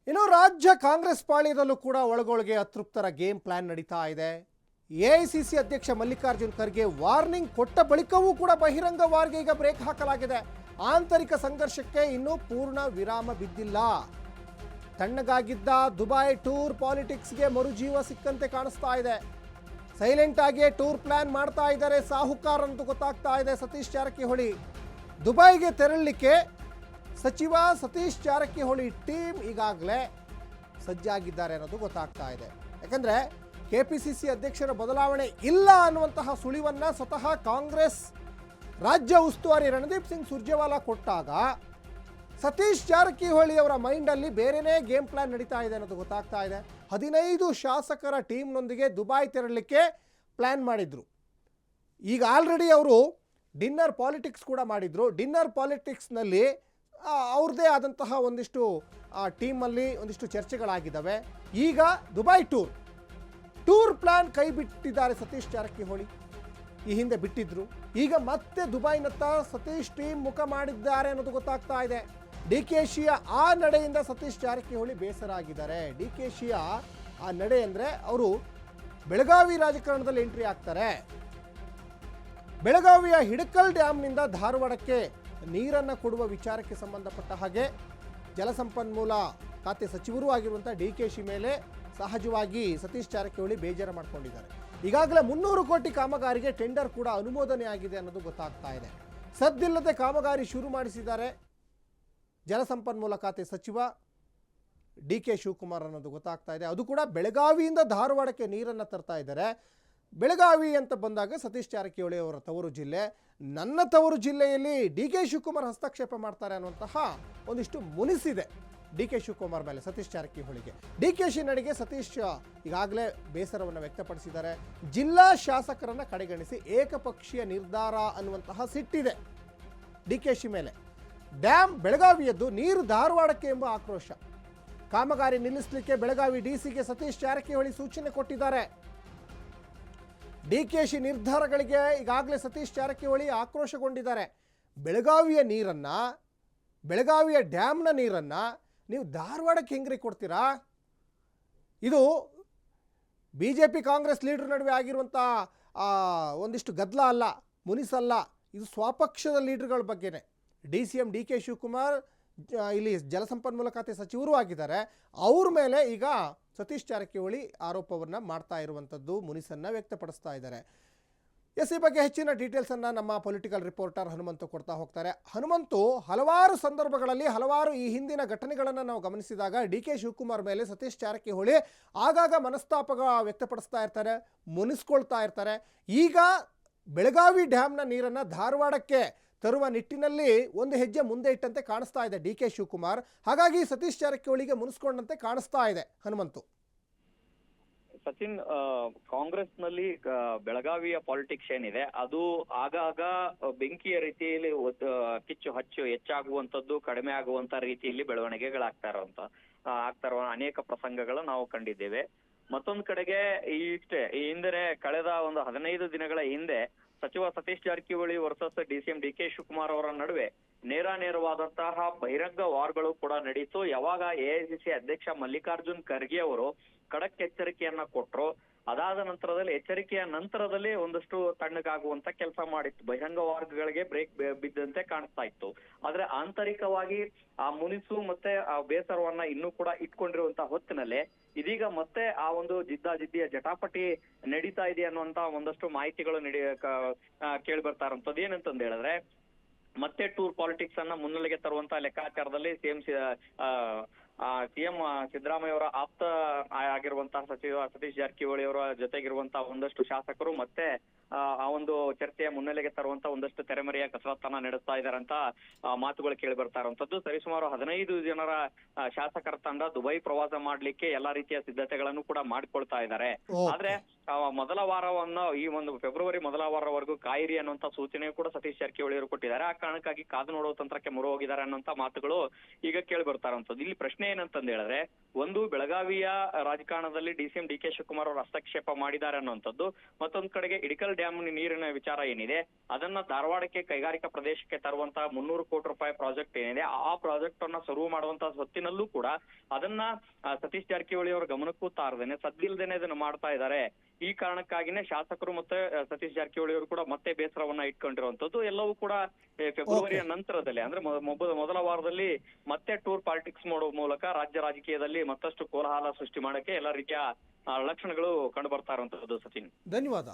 ಇನ್ನು ರಾಜ್ಯ ಕಾಂಗ್ರೆಸ್ ಪಾಳ್ಯದಲ್ಲೂ ಕೂಡ ಒಳಗೊಳಗೆ ಅತೃಪ್ತರ ಗೇಮ್ ಪ್ಲಾನ್ ನಡೀತಾ ಇದೆ. ಎಐಸಿಸಿ ಅಧ್ಯಕ್ಷ ಮಲ್ಲಿಕಾರ್ಜುನ್ ಖರ್ಗೆ ವಾರ್ನಿಂಗ್ ಕೊಟ್ಟ ಬಳಿಕವೂ ಕೂಡ ಬಹಿರಂಗ ವಾರ್ಗೆ ಈಗ ಬ್ರೇಕ್ ಹಾಕಲಾಗಿದೆ. ಆಂತರಿಕ ಸಂಘರ್ಷಕ್ಕೆ ಇನ್ನೂ ಪೂರ್ಣ ವಿರಾಮ ಬಿದ್ದಿಲ್ಲ. ತಣ್ಣಗಾಗಿದ್ದ ದುಬೈ ಟೂರ್ ಪಾಲಿಟಿಕ್ಸ್ಗೆ ಮರುಜೀವ ಸಿಕ್ಕಂತೆ ಕಾಣಿಸ್ತಾ ಇದೆ. ಸೈಲೆಂಟ್ ಆಗಿ ಟೂರ್ ಪ್ಲಾನ್ ಮಾಡ್ತಾ ಇದ್ದಾರೆ ಸಾಹುಕಾರ್ ಅಂತ ಗೊತ್ತಾಗ್ತಾ ಇದೆ ಸತೀಶ್ ಜಾರಕಿಹೊಳಿ. ದುಬೈಗೆ ತೆರಳಲಿಕ್ಕೆ ಸಚಿವ ಸತೀಶ್ ಜಾರಕಿಹೊಳಿ ಟೀಮ್ ಈಗಾಗಲೇ ಸಜ್ಜಾಗಿದ್ದಾರೆ ಅನ್ನೋದು ಗೊತ್ತಾಗ್ತಾ ಇದೆ. ಯಾಕಂದ್ರೆ ಕೆಪಿಸಿಸಿ ಅಧ್ಯಕ್ಷರ ಬದಲಾವಣೆ ಇಲ್ಲ ಅನ್ನುವಂತಹ ಸುಳಿವನ್ನ ಸ್ವತಃ ಕಾಂಗ್ರೆಸ್ ರಾಜ್ಯ ಉಸ್ತುವಾರಿ ರಣದೀಪ್ ಸಿಂಗ್ ಸುರ್ಜೇವಾಲಾ ಕೊಟ್ಟಾಗ ಸತೀಶ್ ಜಾರಕಿಹೊಳಿ ಅವರ ಮೈಂಡಲ್ಲಿ ಬೇರೆನೇ ಗೇಮ್ ಪ್ಲಾನ್ ನಡೀತಾ ಇದೆ ಅನ್ನೋದು ಗೊತ್ತಾಗ್ತಾ ಇದೆ. 15 ಶಾಸಕರ ಟೀಮ್ನೊಂದಿಗೆ ದುಬೈ ತೆರಳಲಿಕ್ಕೆ ಪ್ಲಾನ್ ಮಾಡಿದ್ರು. ಈಗ ಆಲ್ರೆಡಿ ಅವರು ಡಿನ್ನರ್ ಪಾಲಿಟಿಕ್ಸ್ ಕೂಡ ಮಾಡಿದ್ರು. ಡಿನ್ನರ್ ಪಾಲಿಟಿಕ್ಸ್ನಲ್ಲಿ ಅವ್ರದ್ದೇ ಆದಂತಹ ಒಂದಿಷ್ಟು ಟೀಮಲ್ಲಿ ಒಂದಿಷ್ಟು ಚರ್ಚೆಗಳಾಗಿದ್ದಾವೆ. ಈಗ ದುಬೈ ಟೂರ್ ಪ್ಲಾನ್ ಕೈ ಬಿಟ್ಟಿದ್ದಾರೆ ಸತೀಶ್ ಜಾರಕಿಹೊಳಿ. ಈ ಹಿಂದೆ ಬಿಟ್ಟಿದ್ರು. ಈಗ ಮತ್ತೆ ದುಬೈನತ್ತ ಸತೀಶ್ ಟೀಮ್ ಮುಖ ಮಾಡಿದ್ದಾರೆ ಅನ್ನೋದು ಗೊತ್ತಾಗ್ತಾ ಇದೆ. ಡಿಕೆಶಿಯ ಆ ನಡೆಯಿಂದ ಸತೀಶ್ ಜಾರಕಿಹೊಳಿ ಬೇಸರ ಆಗಿದ್ದಾರೆ. ಡಿಕೆಶಿಯ ಆ ನಡೆ ಅಂದರೆ ಅವರು ಬೆಳಗಾವಿ ರಾಜಕಾರಣದಲ್ಲಿ ಎಂಟ್ರಿ ಆಗ್ತಾರೆ. ಬೆಳಗಾವಿಯ ಹಿಡಕಲ್ ಡ್ಯಾಮ್ನಿಂದ ಧಾರವಾಡಕ್ಕೆ ನೀರನ್ನು ಕೊಡುವ ವಿಚಾರಕ್ಕೆ ಸಂಬಂಧಪಟ್ಟ ಹಾಗೆ ಜಲಸಂಪನ್ಮೂಲ ಖಾತೆ ಸಚಿವರೂ ಆಗಿರುವಂಥ ಡಿಕೆಶಿ ಮೇಲೆ ಸಹಜವಾಗಿ ಸತೀಶ್ ಜಾರಕಿಹೊಳಿ ಬೇಜಾರು ಮಾಡ್ಕೊಂಡಿದ್ದಾರೆ. ಈಗಾಗಲೇ 300 ಕೋಟಿ ಕಾಮಗಾರಿಗೆ ಟೆಂಡರ್ ಕೂಡ ಅನುಮೋದನೆ ಆಗಿದೆ ಅನ್ನೋದು ಗೊತ್ತಾಗ್ತಾ ಇದೆ. ಸದ್ದಿಲ್ಲದೆ ಕಾಮಗಾರಿ ಶುರು ಮಾಡಿಸಿದ್ದಾರೆ ಜಲಸಂಪನ್ಮೂಲ ಖಾತೆ ಸಚಿವ ಡಿಕೆ ಶಿವಕುಮಾರ್ ಅನ್ನೋದು ಗೊತ್ತಾಗ್ತಾ ಇದೆ. ಅದು ಕೂಡ ಬೆಳಗಾವಿಯಿಂದ ಧಾರವಾಡಕ್ಕೆ ನೀರನ್ನು ತರ್ತಾ ಇದ್ದಾರೆ. ಬೆಳಗಾವಿ ಅಂತ ಬಂದಾಗ ಸತೀಶ್ ಜಾರಕಿಹೊಳಿ ಅವರ ತವರು ಜಿಲ್ಲೆ. ನನ್ನ ತವರು ಜಿಲ್ಲೆಯಲ್ಲಿ ಡಿಕೆ ಶಿವಕುಮಾರ್ ಹಸ್ತಕ್ಷೇಪ ಮಾಡ್ತಾರೆ ಅನ್ನುವಂತಹ ಒಂದಿಷ್ಟು ಮುನಿಸಿದೆ ಡಿಕೆ ಶಿವಕುಮಾರ್ ಮೇಲೆ ಸತೀಶ್ ಜಾರಕಿಹೊಳಿಗೆ. ಡಿಕೆಶಿ ನಡೆಗೆ ಸತೀಶ್ ಈಗಾಗಲೇ ಬೇಸರವನ್ನು ವ್ಯಕ್ತಪಡಿಸಿದ್ದಾರೆ. ಜಿಲ್ಲಾ ಶಾಸಕರನ್ನು ಕಡೆಗಣಿಸಿ ಏಕಪಕ್ಷೀಯ ನಿರ್ಧಾರ ಅನ್ನುವಂತಹ ಸಿಟ್ಟಿದೆ ಡಿಕೆಶಿ ಮೇಲೆ. ಡ್ಯಾಮ್ ಬೆಳಗಾವಿಯದ್ದು, ನೀರು ಧಾರವಾಡಕ್ಕೆ ಎಂಬ ಆಕ್ರೋಶ. ಕಾಮಗಾರಿ ನಿಲ್ಲಿಸಲಿಕ್ಕೆ ಬೆಳಗಾವಿ ಡಿಸಿಗೆ ಸತೀಶ್ ಜಾರಕಿಹೊಳಿ ಸೂಚನೆ ಕೊಟ್ಟಿದ್ದಾರೆ. ಡಿಕೆಶಿ ನಿರ್ಧಾರಗಳಿಗೆ ಈಗಾಗಲೇ ಸತೀಶ್ ಜಾರಕಿಹೊಳಿ ಆಕ್ರೋಶಗೊಂಡಿದ್ದಾರೆ. ಬೆಳಗಾವಿಯ ಡ್ಯಾಮ್ನ ನೀರನ್ನು ನೀವು ಧಾರವಾಡಕ್ಕೆ ಹೆಂಗ್ರಿ ಕೊಡ್ತೀರಾ? ಇದು BJP ಕಾಂಗ್ರೆಸ್ ಲೀಡರ್ ನಡುವೆ ಆಗಿರುವಂಥ ಒಂದಿಷ್ಟು ಗದ್ದಲ ಅಲ್ಲ, ಮುನಿಸಲ್ಲ. ಇದು ಸ್ವಪಕ್ಷದ ಲೀಡರ್ಗಳ ಬಗ್ಗೆನೇ. DCM DK ಶಿವಕುಮಾರ್ ಇಲ್ಲಿ ಜಲಸಂಪನ್ಮೂಲ ಖಾತೆ ಸಚಿವರೂ ಆಗಿದ್ದಾರೆ. ಅವ್ರ ಮೇಲೆ ಈಗ ಸತೀಶ್ ಜಾರಕಿಹೊಳಿ ಆರೋಪವನ್ನು ಮಾಡ್ತಾ ಇರುವಂಥದ್ದು, ಮುನಿಸನ್ನು ವ್ಯಕ್ತಪಡಿಸ್ತಾ ಇದ್ದಾರೆ. ಈ ಬಗ್ಗೆ ಹೆಚ್ಚಿನ ಡೀಟೇಲ್ಸನ್ನು ನಮ್ಮ ಪೊಲಿಟಿಕಲ್ ರಿಪೋರ್ಟರ್ ಹನುಮಂತು ಕೊಡ್ತಾ ಹೋಗ್ತಾರೆ. ಹನುಮಂತು, ಹಲವಾರು ಸಂದರ್ಭಗಳಲ್ಲಿ ಹಲವಾರು ಈ ಹಿಂದಿನ ಘಟನೆಗಳನ್ನು ನಾವು ಗಮನಿಸಿದಾಗ DK ಶಿವಕುಮಾರ್ ಮೇಲೆ ಸತೀಶ್ ಜಾರಕಿಹೊಳಿ ಆಗಾಗ ಮನಸ್ತಾಪ ವ್ಯಕ್ತಪಡಿಸ್ತಾ ಇರ್ತಾರೆ, ಮುನಿಸ್ಕೊಳ್ತಾ ಇರ್ತಾರೆ. ಈಗ ಬೆಳಗಾವಿ ಡ್ಯಾಮ್ನ ನೀರನ್ನು ಧಾರವಾಡಕ್ಕೆ ತರುವ ನಿಟ್ಟಿನಲ್ಲಿ ಒಂದು ಹೆಜ್ಜೆ ಮುಂದೆ ಇಟ್ಟಂತೆ ಕಾಣಿಸ್ತಾ ಇದೆ DK ಶಿವಕುಮಾರ್. ಹಾಗಾಗಿ ಸತೀಶ್ ಜಾರಕಿಹೊಳಿಗೆ ಮುನಿಸ್ಕೊಂಡಂತೆ ಕಾಣಿಸ್ತಾ ಇದೆ ಹನುಮಂತು. ಸಚಿನ್, ಕಾಂಗ್ರೆಸ್ ನಲ್ಲಿ ಬೆಳಗಾವಿಯ ಪಾಲಿಟಿಕ್ಸ್ ಏನಿದೆ ಅದು ಆಗಾಗ ಬೆಂಕಿಯ ರೀತಿಯಲ್ಲಿ ಕಿಚ್ಚು ಹಚ್ಚು ಹೆಚ್ಚಾಗುವಂತದ್ದು, ಕಡಿಮೆ ಆಗುವಂತ ರೀತಿಯಲ್ಲಿ ಬೆಳವಣಿಗೆಗಳಾಗ್ತಾ ಇರುವ ಅನೇಕ ಪ್ರಸಂಗಗಳು ನಾವು ಕಂಡಿದ್ದೇವೆ. ಮತ್ತೊಂದು ಕಡೆಗೆ ಈ ಹಿಂದೆ ಕಳೆದ ಒಂದು 15 ದಿನಗಳ ಹಿಂದೆ ಸಚಿವ Satish Jarkiholi versus DCM DK Shivakumar ಅವರ ನಡುವೆ ನೇರವಾದಂತಹ ಬಹಿರಂಗ ವಾರ್ಗಳು ಕೂಡ ನಡೀತು. ಯಾವಾಗ AICC ಅಧ್ಯಕ್ಷ ಮಲ್ಲಿಕಾರ್ಜುನ್ ಖರ್ಗೆ ಅವರು ಖಡಕ್ ಎಚ್ಚರಿಕೆಯನ್ನ ಕೊಟ್ರು, ಅದಾದ ನಂತರದಲ್ಲಿ ಎಚ್ಚರಿಕೆಯ ನಂತರದಲ್ಲಿ ಒಂದಷ್ಟು ತಣ್ಣಗಾಗುವಂತ ಕೆಲಸ ಮಾಡಿತ್ತು. ಬಹಿರಂಗ ವಾರ್ಗಳಿಗೆ ಬ್ರೇಕ್ ಬಿದ್ದಂತೆ ಕಾಣಿಸ್ತಾ ಇತ್ತು. ಆದ್ರೆ ಆಂತರಿಕವಾಗಿ ಆ ಮುನಿಸು ಮತ್ತೆ ಆ ಬೇಸರವನ್ನ ಇನ್ನೂ ಕೂಡ ಇಟ್ಕೊಂಡಿರುವಂತ ಹೊತ್ತಿನಲ್ಲೇ ಇದೀಗ ಮತ್ತೆ ಆ ಒಂದು ಜಿದ್ದಿಯ ಜಟಾಪಟಿ ನಡೀತಾ ಇದೆ ಅನ್ನುವಂತ ಒಂದಷ್ಟು ಮಾಹಿತಿಗಳು ಕೇಳಿ ಬರ್ತಾ ಇರುವಂತದ್ದು. ಏನಂತಂದ್ ಹೇಳಿದ್ರೆ, ಮತ್ತೆ ಟೂರ್ ಪಾಲಿಟಿಕ್ಸ್ ಅನ್ನ ಮುನ್ನೆಲೆಗೆ ತರುವಂತ ಲೆಕ್ಕಾಚಾರದಲ್ಲಿ ಸಿಎಂ ಸಿದ್ದರಾಮಯ್ಯ ಅವರ ಆಪ್ತ ಆಗಿರುವಂತಹ ಸಚಿವ ಸತೀಶ್ ಜಾರಕಿಹೊಳಿ ಅವರ ಜೊತೆಗಿರುವಂತಹ ಒಂದಷ್ಟು ಶಾಸಕರು ಮತ್ತೆ ಆ ಒಂದು ಚರ್ಚೆಯ ಮುನ್ನೆಲೆಗೆ ತರುವಂತ ಒಂದಷ್ಟು ತೆರೆಮರೆಯ ಕಸರತ್ತನ್ನ ನಡೆಸ್ತಾ ಇದ್ದಾರೆ ಅಂತ ಮಾತುಗಳು ಕೇಳಿ ಬರ್ತಾ ಇರುವಂತದ್ದು. ಸರಿಸುಮಾರು 15 ಜನರ ಶಾಸಕರ ತಂಡ ದುಬೈ ಪ್ರವಾಸ ಮಾಡ್ಲಿಕ್ಕೆ ಎಲ್ಲಾ ರೀತಿಯ ಸಿದ್ಧತೆಗಳನ್ನು ಕೂಡ ಮಾಡ್ಕೊಳ್ತಾ ಇದ್ದಾರೆ. ಆದ್ರೆ ಮೊದಲ ವಾರವನ್ನು ಈ ಒಂದು ಫೆಬ್ರವರಿ ಮೊದಲ ವಾರವರೆಗೂ ಕಾಯಿರಿ ಅನ್ನುವಂತ ಸೂಚನೆ ಕೂಡ ಸತೀಶ್ ಜಾರಕಿಹೊಳಿ ಅವರು ಕೊಟ್ಟಿದ್ದಾರೆ. ಆ ಕಾರಣಕ್ಕಾಗಿ ಕಾದು ನೋಡುವ ತಂತ್ರಕ್ಕೆ ಮೊರೆ ಹೋಗಿದ್ದಾರೆ ಅನ್ನುವಂತ ಮಾತುಗಳು ಈಗ ಕೇಳಿ ಬರ್ತಾ ಇರುವಂತದ್ದು. ಇಲ್ಲಿ ಪ್ರಶ್ನೆ ಏನಂತಂದ್ ಹೇಳಿದ್ರೆ, ಒಂದು ಬೆಳಗಾವಿಯ ರಾಜಕಾರಣದಲ್ಲಿ DCM DK ಶಿವಕುಮಾರ್ ಅವರು ಹಸ್ತಕ್ಷೇಪ ಮಾಡಿದ್ದಾರೆ ಅನ್ನುವಂಥದ್ದು, ಮತ್ತೊಂದ್ ಕಡೆಗೆ ಇಡಕಲ್ ಡ್ಯಾಮ್ ನೀರಿನ ವಿಚಾರ ಏನಿದೆ ಅದನ್ನ ಧಾರವಾಡಕ್ಕೆ ಕೈಗಾರಿಕಾ ಪ್ರದೇಶಕ್ಕೆ ತರುವಂತಹ 300 ಕೋಟಿ ರೂಪಾಯಿ ಪ್ರಾಜೆಕ್ಟ್ ಏನಿದೆ ಆ ಪ್ರಾಜೆಕ್ಟ್ ಅನ್ನ ಶುರು ಮಾಡುವಂತಹ ಹೊತ್ತಿನಲ್ಲೂ ಕೂಡ ಅದನ್ನ ಸತೀಶ್ ಜಾರಕಿಹೊಳಿ ಅವರ ಗಮನಕ್ಕೂ ತಾರದೇನೆ ಸದ್ದಿಲ್ದೇನೆ ಇದನ್ನ ಮಾಡ್ತಾ ಇದ್ದಾರೆ. ಈ ಕಾರಣಕ್ಕಾಗಿನೇ ಶಾಸಕರು ಮತ್ತೆ ಸತೀಶ್ ಜಾರಕಿಹೊಳಿ ಅವರು ಕೂಡ ಮತ್ತೆ ಬೇಸರವನ್ನ ಇಟ್ಕೊಂಡಿರುವಂತದ್ದು. ಎಲ್ಲವೂ ಕೂಡ ಫೆಬ್ರವರಿಯ ನಂತರದಲ್ಲಿ ಅಂದ್ರೆ ಮೊದಲ ವಾರದಲ್ಲಿ ಮತ್ತೆ ಟೂರ್ ಪಾಲಿಟಿಕ್ಸ್ ಮಾಡುವ ಮೂಲಕ ರಾಜ್ಯ ರಾಜಕೀಯದಲ್ಲಿ ಮತ್ತಷ್ಟು ಕೋಲಾಹಲ ಸೃಷ್ಟಿ ಮಾಡಕ್ಕೆ ಎಲ್ಲ ರೀತಿಯ ಲಕ್ಷಣಗಳು ಕಂಡು ಬರ್ತಾ ಇರುವಂತದ್ದು. ಸಚಿನ್, ಧನ್ಯವಾದ.